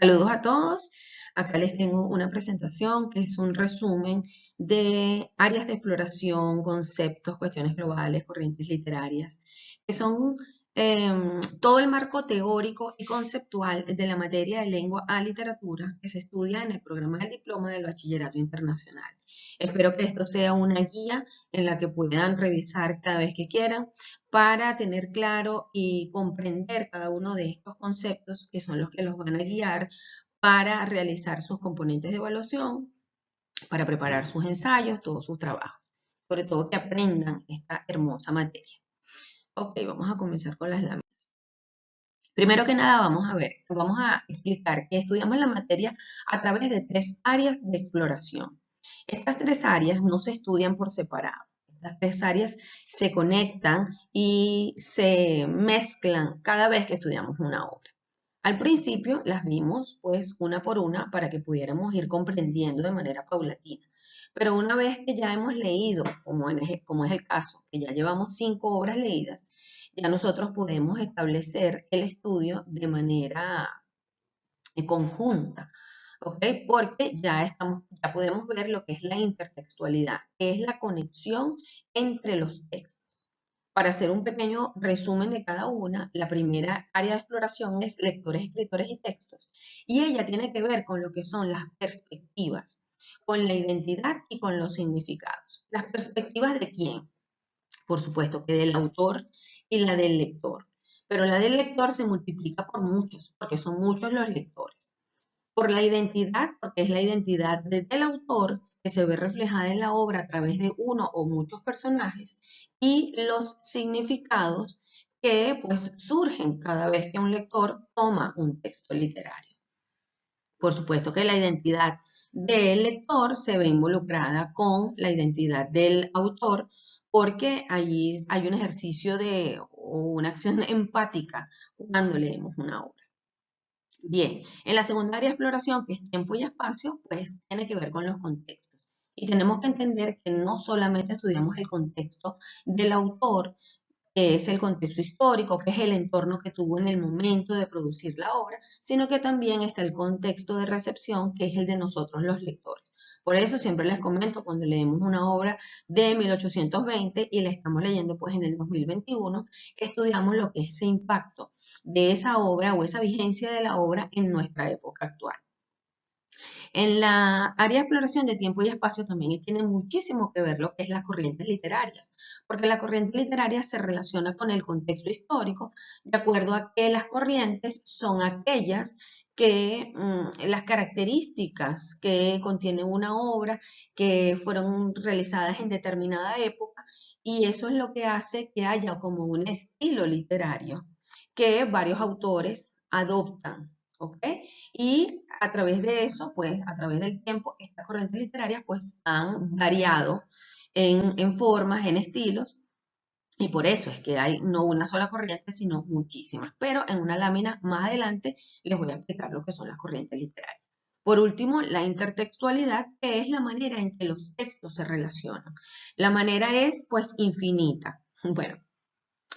Saludos a todos. Acá les tengo una presentación que es un resumen de áreas de exploración, conceptos, cuestiones globales, corrientes literarias, que son todo el marco teórico y conceptual de la materia de lengua a literatura que se estudia en el programa del diploma del Bachillerato Internacional. Espero que esto sea una guía en la que puedan revisar cada vez que quieran para tener claro y comprender cada uno de estos conceptos que son los que los van a guiar para realizar sus componentes de evaluación, para preparar sus ensayos, todos sus trabajos. Sobre todo que aprendan esta hermosa materia. Ok, vamos a comenzar con las láminas. Primero que nada vamos a explicar que estudiamos la materia a través de tres áreas de exploración. Estas tres áreas no se estudian por separado. Estas tres áreas se conectan y se mezclan cada vez que estudiamos una obra. Al principio las vimos pues una por una para que pudiéramos ir comprendiendo de manera paulatina. Pero una vez que ya hemos leído, como es el caso, que ya llevamos 5 obras leídas, ya nosotros podemos establecer el estudio de manera conjunta, ¿ok? Porque ya podemos ver lo que es la intertextualidad, que es la conexión entre los textos. Para hacer un pequeño resumen de cada una, la primera área de exploración es lectores, escritores y textos. Y ella tiene que ver con lo que son las perspectivas, con la identidad y con los significados. ¿Las perspectivas de quién? Por supuesto que del autor y la del lector. Pero la del lector se multiplica por muchos, porque son muchos los lectores. Por la identidad, porque es la identidad del autor que se ve reflejada en la obra a través de uno o muchos personajes, y los significados que pues surgen cada vez que un lector toma un texto literario. Por supuesto que la identidad del lector se ve involucrada con la identidad del autor, porque allí hay un ejercicio o una acción empática cuando leemos una obra. Bien, en la segunda área de exploración, que es tiempo y espacio, pues tiene que ver con los contextos. Y tenemos que entender que no solamente estudiamos el contexto del autor, que es el contexto histórico, que es el entorno que tuvo en el momento de producir la obra, sino que también está el contexto de recepción, que es el de nosotros los lectores. Por eso siempre les comento, cuando leemos una obra de 1820 y la estamos leyendo pues en el 2021, estudiamos lo que es ese impacto de esa obra o esa vigencia de la obra en nuestra época actual. En la área de exploración de tiempo y espacio también tiene muchísimo que ver lo que es las corrientes literarias, porque la corriente literaria se relaciona con el contexto histórico, de acuerdo a que las corrientes son aquellas que las características que contiene una obra, que fueron realizadas en determinada época, y eso es lo que hace que haya como un estilo literario que varios autores adoptan, ¿ok? Y a través de eso, pues a través del tiempo, estas corrientes literarias pues han variado en formas, en estilos, y por eso es que hay no una sola corriente, sino muchísimas. Pero en una lámina más adelante les voy a explicar lo que son las corrientes literarias. Por último, la intertextualidad, que es la manera en que los textos se relacionan. La manera es pues infinita. Bueno,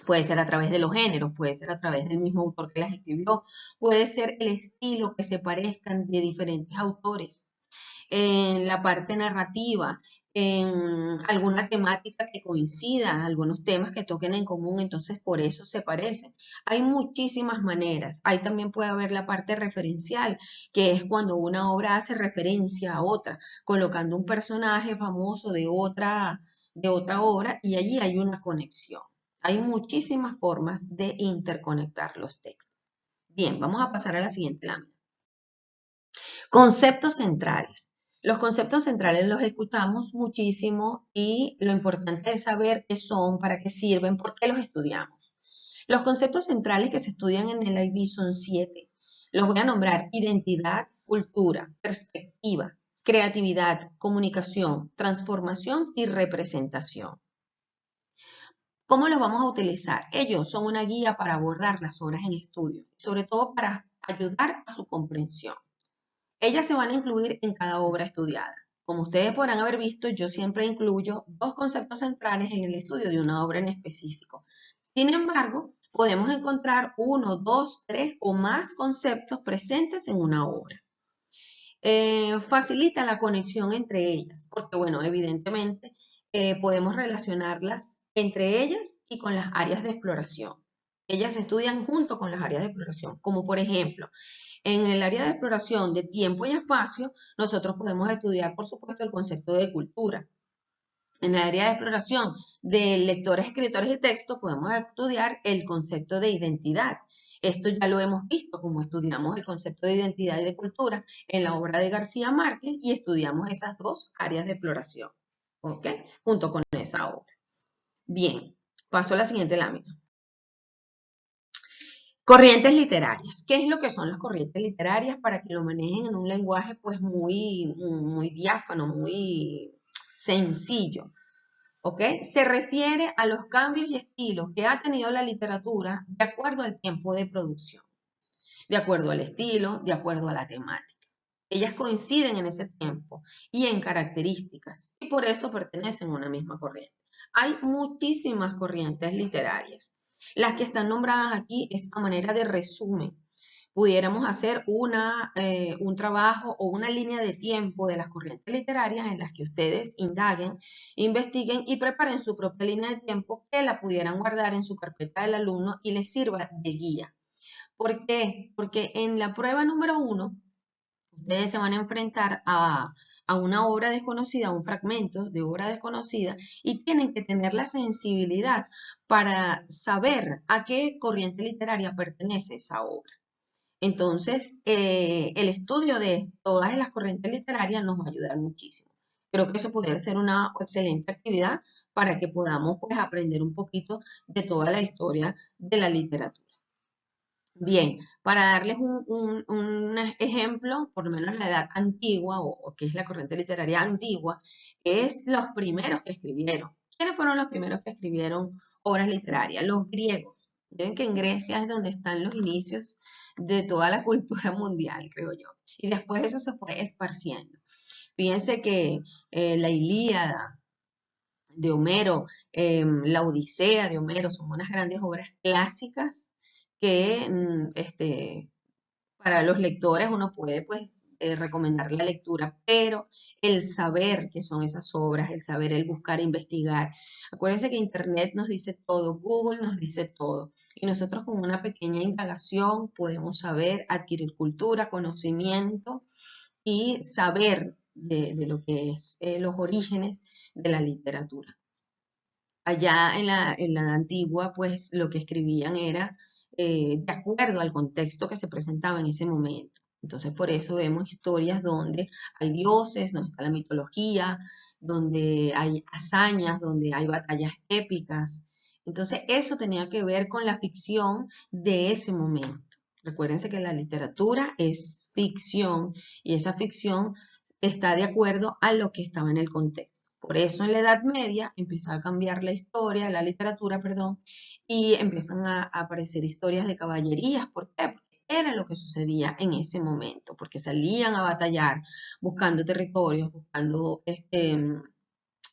puede ser a través de los géneros, puede ser a través del mismo autor que las escribió, puede ser el estilo que se parezcan de diferentes autores, en la parte narrativa, en alguna temática que coincida, algunos temas que toquen en común, entonces por eso se parecen. Hay muchísimas maneras. Ahí también puede haber la parte referencial, que es cuando una obra hace referencia a otra, colocando un personaje famoso de otra obra y allí hay una conexión. Hay muchísimas formas de interconectar los textos. Bien, vamos a pasar a la siguiente lámina. Conceptos centrales. Los conceptos centrales los escuchamos muchísimo y lo importante es saber qué son, para qué sirven, por qué los estudiamos. Los conceptos centrales que se estudian en el IB son 7. Los voy a nombrar: identidad, cultura, perspectiva, creatividad, comunicación, transformación y representación. ¿Cómo los vamos a utilizar? Ellos son una guía para abordar las obras en estudio, sobre todo para ayudar a su comprensión. Ellas se van a incluir en cada obra estudiada. Como ustedes podrán haber visto, yo siempre incluyo 2 conceptos centrales en el estudio de una obra en específico. Sin embargo, podemos encontrar uno, dos, tres o más conceptos presentes en una obra. Facilita la conexión entre ellas, porque bueno, evidentemente podemos relacionarlas entre ellas y con las áreas de exploración. Ellas se estudian junto con las áreas de exploración, como por ejemplo, en el área de exploración de tiempo y espacio, nosotros podemos estudiar, por supuesto, el concepto de cultura. En el área de exploración de lectores, escritores y textos, podemos estudiar el concepto de identidad. Esto ya lo hemos visto, como estudiamos el concepto de identidad y de cultura en la obra de García Márquez y estudiamos esas dos áreas de exploración, ¿ok? Junto con esa obra. Bien, paso a la siguiente lámina. Corrientes literarias. ¿Qué es lo que son las corrientes literarias para que lo manejen en un lenguaje pues muy diáfano, muy sencillo? ¿Ok? Se refiere a los cambios y estilos que ha tenido la literatura de acuerdo al tiempo de producción, de acuerdo al estilo, de acuerdo a la temática. Ellas coinciden en ese tiempo y en características y por eso pertenecen a una misma corriente. Hay muchísimas corrientes literarias. Las que están nombradas aquí es a manera de resumen. Pudiéramos hacer un trabajo o una línea de tiempo de las corrientes literarias en las que ustedes indaguen, investiguen y preparen su propia línea de tiempo que la pudieran guardar en su carpeta del alumno y les sirva de guía. ¿Por qué? Porque en la prueba número 1, ustedes se van a enfrentar a una obra desconocida, a un fragmento de obra desconocida, y tienen que tener la sensibilidad para saber a qué corriente literaria pertenece esa obra. Entonces, el estudio de todas las corrientes literarias nos va a ayudar muchísimo. Creo que eso podría ser una excelente actividad para que podamos pues, aprender un poquito de toda la historia de la literatura. Bien, para darles un ejemplo, por lo menos la edad antigua, o que es la corriente literaria antigua, es los primeros que escribieron. ¿Quiénes fueron los primeros que escribieron obras literarias? Los griegos. Ven que en Grecia es donde están los inicios de toda la cultura mundial, creo yo. Y después eso se fue esparciendo. Fíjense que la Ilíada de Homero, la Odisea de Homero, son unas grandes obras clásicas que para los lectores uno puede pues recomendar la lectura, pero el saber qué son esas obras, el saber, el buscar, investigar. Acuérdense que Internet nos dice todo, Google nos dice todo, y nosotros con una pequeña indagación podemos saber, adquirir cultura, conocimiento y saber de lo que es los orígenes de la literatura. Allá en la antigua, pues lo que escribían era de acuerdo al contexto que se presentaba en ese momento. Entonces, por eso vemos historias donde hay dioses, donde está la mitología, donde hay hazañas, donde hay batallas épicas. Entonces, eso tenía que ver con la ficción de ese momento. Recuérdense que la literatura es ficción y esa ficción está de acuerdo a lo que estaba en el contexto. Por eso en la Edad Media empieza a cambiar la historia, la literatura, perdón, y empiezan a aparecer historias de caballerías. ¿Por qué? Porque era lo que sucedía en ese momento, porque salían a batallar buscando territorios, buscando,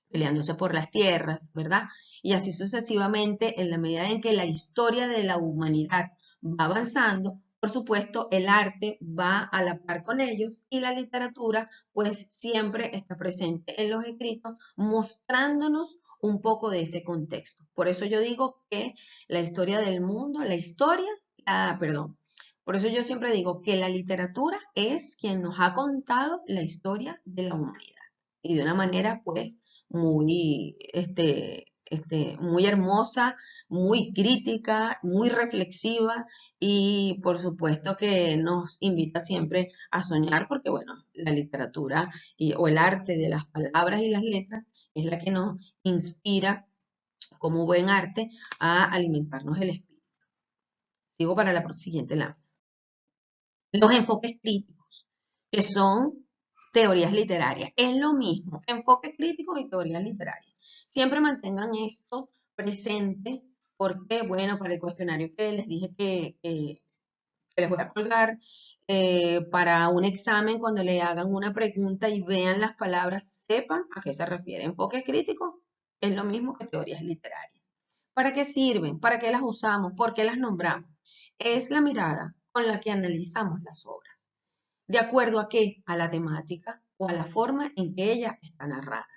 peleándose por las tierras, ¿verdad? Y así sucesivamente, en la medida en que la historia de la humanidad va avanzando, por supuesto, el arte va a la par con ellos y la literatura pues siempre está presente en los escritos mostrándonos un poco de ese contexto. Por eso yo digo que la historia del mundo, perdón, por eso yo siempre digo que la literatura es quien nos ha contado la historia de la humanidad y de una manera pues muy hermosa, muy crítica, muy reflexiva y por supuesto que nos invita siempre a soñar porque bueno, la literatura o el arte de las palabras y las letras es la que nos inspira como buen arte a alimentarnos el espíritu. Sigo para la siguiente lámina. Los enfoques críticos, que son teorías literarias. Es lo mismo, enfoques críticos y teorías literarias. Siempre mantengan esto presente porque, bueno, para el cuestionario que les dije que les voy a colgar, para un examen, cuando le hagan una pregunta y vean las palabras, sepan a qué se refiere. Enfoque crítico es lo mismo que teorías literarias. ¿Para qué sirven? ¿Para qué las usamos? ¿Por qué las nombramos? Es la mirada con la que analizamos las obras. ¿De acuerdo a qué? A la temática o a la forma en que ella está narrada.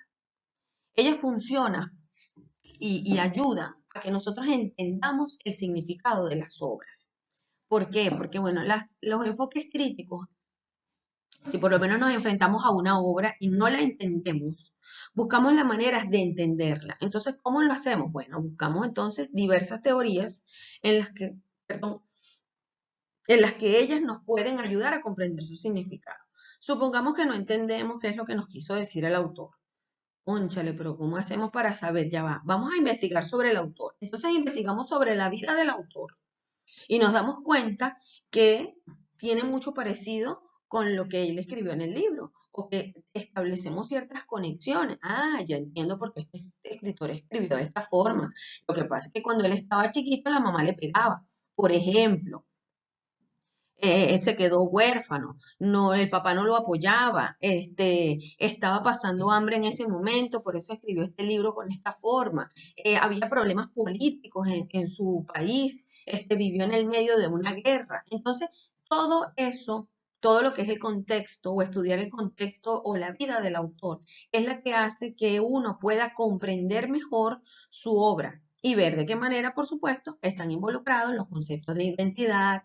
Ella funciona y ayuda a que nosotros entendamos el significado de las obras. ¿Por qué? Porque, bueno, los enfoques críticos, si por lo menos nos enfrentamos a una obra y no la entendemos, buscamos las maneras de entenderla. Entonces, ¿cómo lo hacemos? Bueno, buscamos entonces diversas teorías en las que, perdón, en las que ellas nos pueden ayudar a comprender su significado. Supongamos que no entendemos qué es lo que nos quiso decir el autor. Cónchale, pero ¿cómo hacemos para saber? Ya va. Vamos a investigar sobre el autor. Entonces investigamos sobre la vida del autor y nos damos cuenta que tiene mucho parecido con lo que él escribió en el libro, o que establecemos ciertas conexiones. Ah, ya entiendo por qué este escritor escribió de esta forma. Lo que pasa es que cuando él estaba chiquito, la mamá le pegaba. Por ejemplo, se quedó huérfano, no, el papá no lo apoyaba, estaba pasando hambre en ese momento, por eso escribió este libro con esta forma. Había problemas políticos en su país, vivió en el medio de una guerra. Entonces, todo eso, todo lo que es el contexto o estudiar el contexto o la vida del autor, es la que hace que uno pueda comprender mejor su obra y ver de qué manera, por supuesto, están involucrados los conceptos de identidad.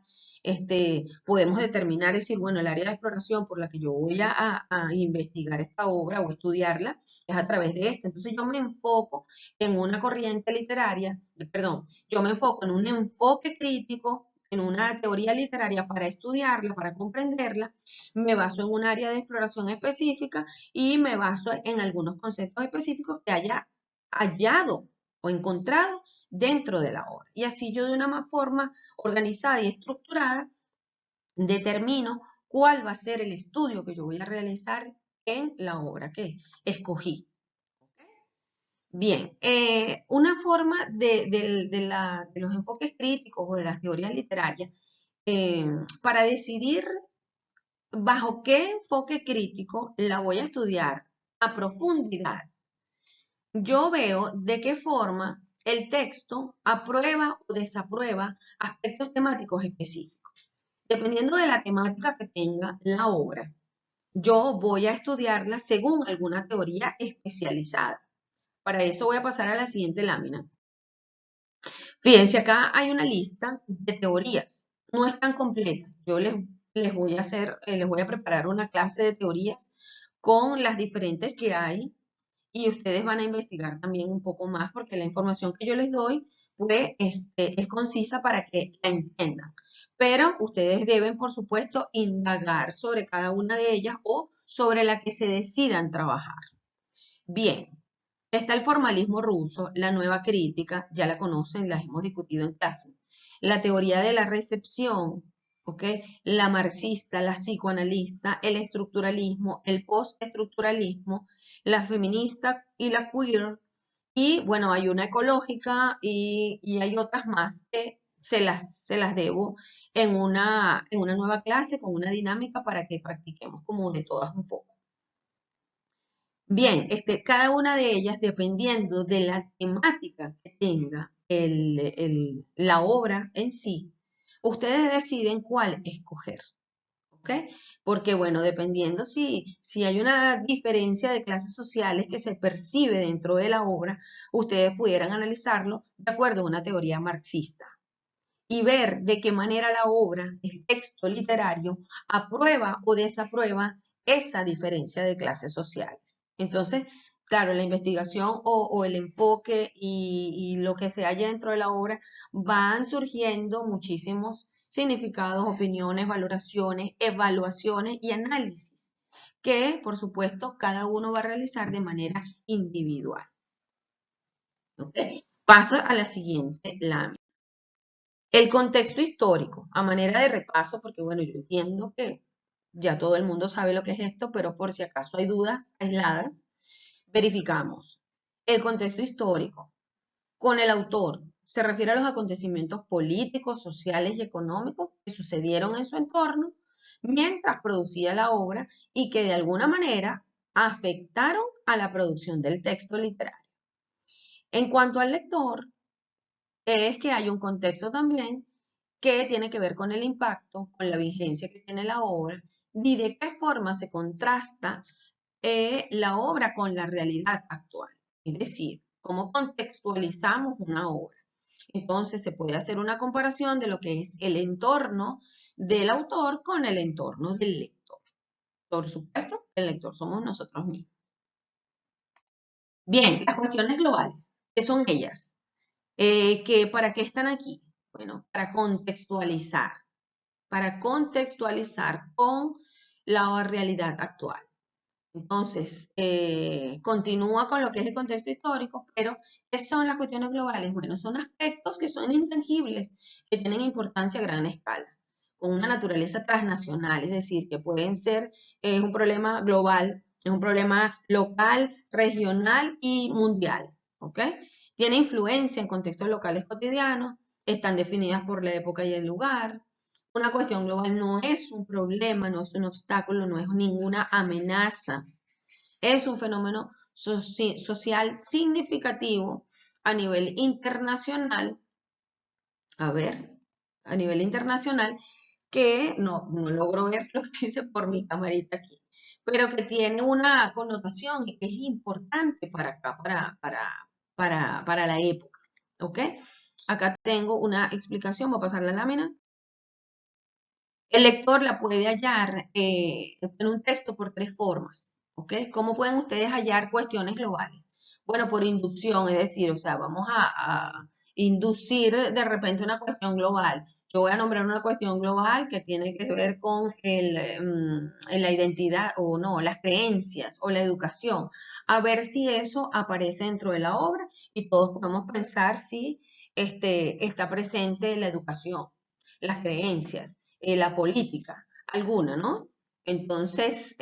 Podemos determinar, decir, bueno, el área de exploración por la que yo voy a investigar esta obra o estudiarla es a través de esta. Entonces yo me enfoco en una corriente literaria, perdón, yo me enfoco en un enfoque crítico, en una teoría literaria para estudiarla, para comprenderla, me baso en un área de exploración específica y me baso en algunos conceptos específicos que haya hallado o encontrado dentro de la obra. Y así yo de una forma organizada y estructurada determino cuál va a ser el estudio que yo voy a realizar en la obra que escogí. Bien, una forma de los enfoques críticos o de las teorías literarias eh, para decidir bajo qué enfoque crítico la voy a estudiar a profundidad. Yo veo de qué forma el texto aprueba o desaprueba aspectos temáticos específicos. Dependiendo de la temática que tenga la obra, yo voy a estudiarla según alguna teoría especializada. Para eso voy a pasar a la siguiente lámina. Fíjense, acá hay una lista de teorías. No es tan completa. Yo les voy a hacer, les voy a preparar una clase de teorías con las diferentes que hay y ustedes van a investigar también un poco más porque la información que yo les doy pues, es concisa para que la entiendan. Pero ustedes deben, por supuesto, indagar sobre cada una de ellas o sobre la que se decidan trabajar. Bien, está el formalismo ruso, la nueva crítica, ya la conocen, las hemos discutido en clase. La teoría de la recepción, ¿ok? La marxista, la psicoanalista, el estructuralismo, el postestructuralismo, la feminista y la queer. Y bueno, hay una ecológica y hay otras más que se las debo en una nueva clase con una dinámica para que practiquemos como de todas un poco. Bien, cada una de ellas, dependiendo de la temática que tenga la obra en sí, ustedes deciden cuál escoger. ¿Ok? Porque, bueno, dependiendo si hay una diferencia de clases sociales que se percibe dentro de la obra, ustedes pudieran analizarlo de acuerdo a una teoría marxista y ver de qué manera la obra, el texto literario, aprueba o desaprueba esa diferencia de clases sociales. Entonces, claro, la investigación o el enfoque y lo que se halla dentro de la obra van surgiendo muchísimos significados, opiniones, valoraciones, evaluaciones y análisis que, por supuesto, cada uno va a realizar de manera individual. ¿Ok? Paso a la siguiente lámina. El contexto histórico, a manera de repaso, porque bueno, yo entiendo que ya todo el mundo sabe lo que es esto, pero por si acaso hay dudas aisladas, verificamos. El contexto histórico con el autor se refiere a los acontecimientos políticos, sociales y económicos que sucedieron en su entorno mientras producía la obra y que de alguna manera afectaron a la producción del texto literario. En cuanto al lector, es que hay un contexto también que tiene que ver con el impacto, con la vigencia que tiene la obra y de qué forma se contrasta la obra con la realidad actual. Es decir, cómo contextualizamos una obra. Entonces se puede hacer una comparación de lo que es el entorno del autor con el entorno del lector. Por supuesto, el lector somos nosotros mismos. Bien, las cuestiones globales, ¿qué son ellas? ¿Para qué están aquí? Bueno, para contextualizar con la realidad actual. Entonces, continúa con lo que es el contexto histórico, pero ¿qué son las cuestiones globales? Bueno, son aspectos que son intangibles, que tienen importancia a gran escala, con una naturaleza transnacional, es decir, que pueden ser un problema global, es un problema local, regional y mundial, ¿ok? Tiene influencia en contextos locales cotidianos, están definidas por la época y el lugar. Una cuestión global no es un problema, no es un obstáculo, no es ninguna amenaza. Es un fenómeno social significativo a nivel internacional, a ver, a nivel internacional, que no logro ver lo que dice por mi camarita aquí, pero que tiene una connotación y que es importante para acá, para la época, ¿ok? Acá tengo una explicación, voy a pasar la lámina. El lector la puede hallar en un texto por tres formas, ¿ok? ¿Cómo pueden ustedes hallar cuestiones globales? Bueno, por inducción, es decir, o sea, vamos a inducir de repente una cuestión global. Yo voy a nombrar una cuestión global que tiene que ver con la identidad o no, las creencias o la educación, a ver si eso aparece dentro de la obra y todos podemos pensar si está presente la educación, las creencias, la política, alguna, ¿no? Entonces,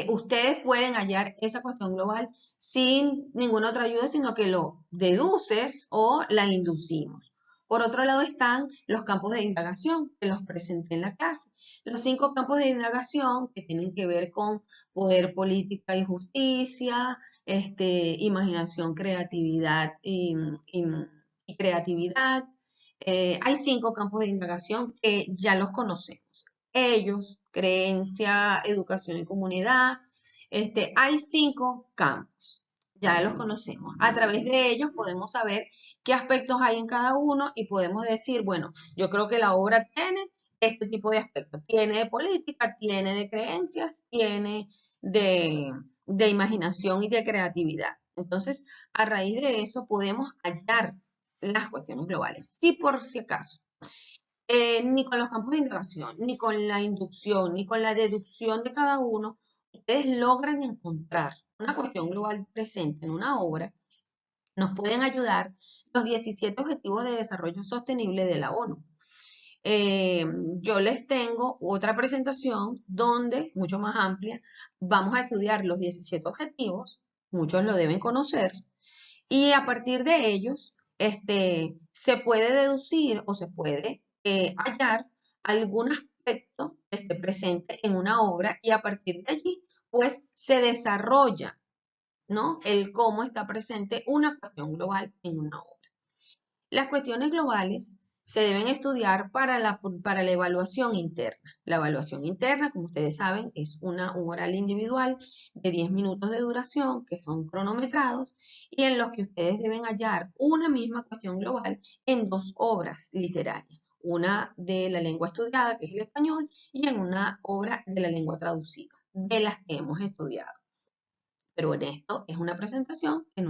ustedes pueden hallar esa cuestión global sin ninguna otra ayuda, sino que lo deduces o la inducimos. Por otro lado están los campos de indagación, que los presenté en la clase. Los 5 campos de indagación que tienen que ver con poder, política y justicia, imaginación, creatividad y creatividad. Hay 5 campos de indagación que ya los conocemos. Ellos, creencia, educación y comunidad. Hay 5 campos, ya los conocemos. A través de ellos podemos saber qué aspectos hay en cada uno y podemos decir, bueno, yo creo que la obra tiene este tipo de aspectos. Tiene de política, tiene de creencias, tiene de imaginación y de creatividad. Entonces, a raíz de eso podemos hallar las cuestiones globales. Si por si acaso, ni con los campos de indagación, ni con la inducción, ni con la deducción de cada uno, ustedes logran encontrar una cuestión global presente en una obra, nos pueden ayudar los 17 Objetivos de Desarrollo Sostenible de la ONU. Eh, yo les tengo otra presentación donde, mucho más amplia, vamos a estudiar los 17 objetivos, muchos lo deben conocer, y a partir de ellos, se puede deducir o se puede hallar algún aspecto que esté presente en una obra y a partir de allí, pues se desarrolla, ¿no? El cómo está presente una cuestión global en una obra. Las cuestiones globales se deben estudiar para la evaluación interna. La evaluación interna, como ustedes saben, es un oral individual de 10 minutos de duración que son cronometrados y en los que ustedes deben hallar una misma cuestión global en 2 obras literarias. Una de la lengua estudiada, que es el español, y en una obra de la lengua traducida, de las que hemos estudiado. Pero en esto es una presentación en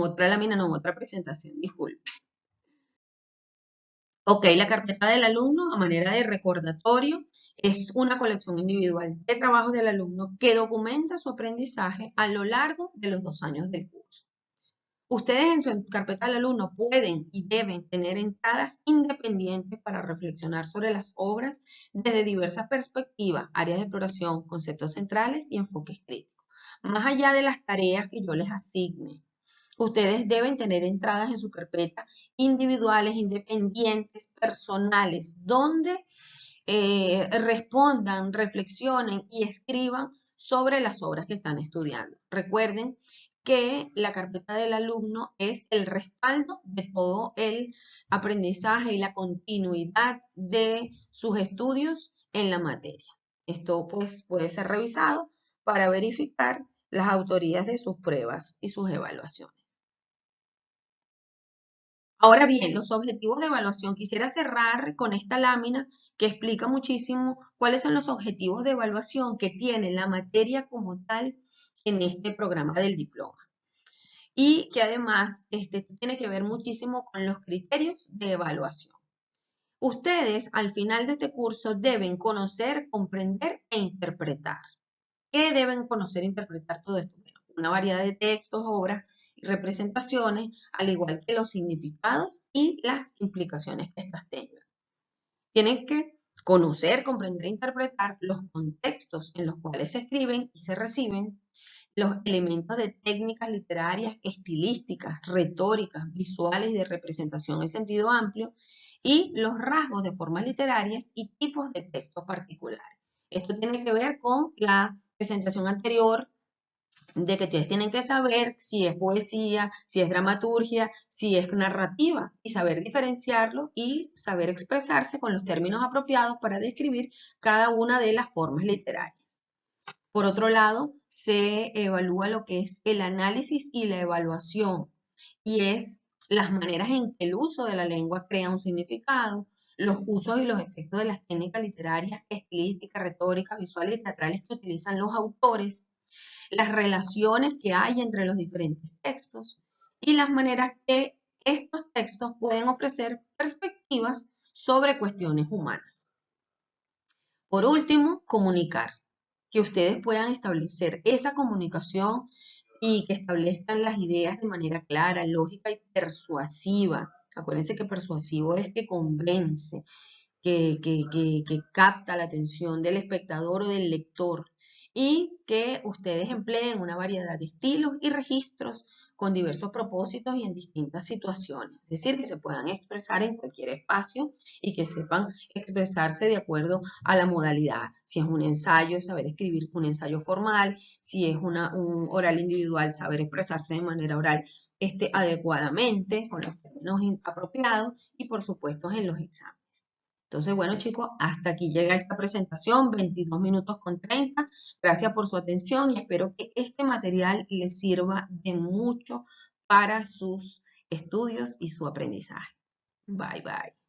otra lámina, no, en otra presentación, disculpe. Ok, la carpeta del alumno a manera de recordatorio es una colección individual de trabajos del alumno que documenta su aprendizaje a lo largo de los 2 años del curso. Ustedes en su carpeta del alumno pueden y deben tener entradas independientes para reflexionar sobre las obras desde diversas perspectivas, áreas de exploración, conceptos centrales y enfoques críticos. Más allá de las tareas que yo les asigne, ustedes deben tener entradas en su carpeta individuales, independientes, personales, donde respondan, reflexionen y escriban sobre las obras que están estudiando. Recuerden que la carpeta del alumno es el respaldo de todo el aprendizaje y la continuidad de sus estudios en la materia. Esto pues puede ser revisado para verificar las autorías de sus pruebas y sus evaluaciones. Ahora bien, los objetivos de evaluación. Quisiera cerrar con esta lámina que explica muchísimo cuáles son los objetivos de evaluación que tiene la materia como tal en este programa del diploma. Y que además tiene que ver muchísimo con los criterios de evaluación. Ustedes al final de este curso deben conocer, comprender e interpretar. ¿Qué deben conocer e interpretar todo esto? Bueno, una variedad de textos, obras y representaciones, al igual que los significados y las implicaciones que éstas tengan. Tienen que conocer, comprender e interpretar los contextos en los cuales se escriben y se reciben, los elementos de técnicas literarias, estilísticas, retóricas, visuales y de representación en sentido amplio, y los rasgos de formas literarias y tipos de textos particulares. Esto tiene que ver con la presentación anterior de que ustedes tienen que saber si es poesía, si es dramaturgia, si es narrativa y saber diferenciarlo y saber expresarse con los términos apropiados para describir cada una de las formas literarias. Por otro lado, se evalúa lo que es el análisis y la evaluación, y es las maneras en que el uso de la lengua crea un significado, los usos y los efectos de las técnicas literarias, estilísticas, retóricas, visuales y teatrales que utilizan los autores, las relaciones que hay entre los diferentes textos y las maneras que estos textos pueden ofrecer perspectivas sobre cuestiones humanas. Por último, comunicar, que ustedes puedan establecer esa comunicación y que establezcan las ideas de manera clara, lógica y persuasiva. Acuérdense que persuasivo es que convence, que capta la atención del espectador o del lector, y que ustedes empleen una variedad de estilos y registros con diversos propósitos y en distintas situaciones. Es decir, que se puedan expresar en cualquier espacio y que sepan expresarse de acuerdo a la modalidad. Si es un ensayo, saber escribir un ensayo formal. Si es un oral individual, saber expresarse de manera oral adecuadamente, con los términos apropiados y, por supuesto, en los exámenes. Entonces, bueno, chicos, hasta aquí llega esta presentación, 22 minutos con 30. Gracias por su atención y espero que este material les sirva de mucho para sus estudios y su aprendizaje. Bye, bye.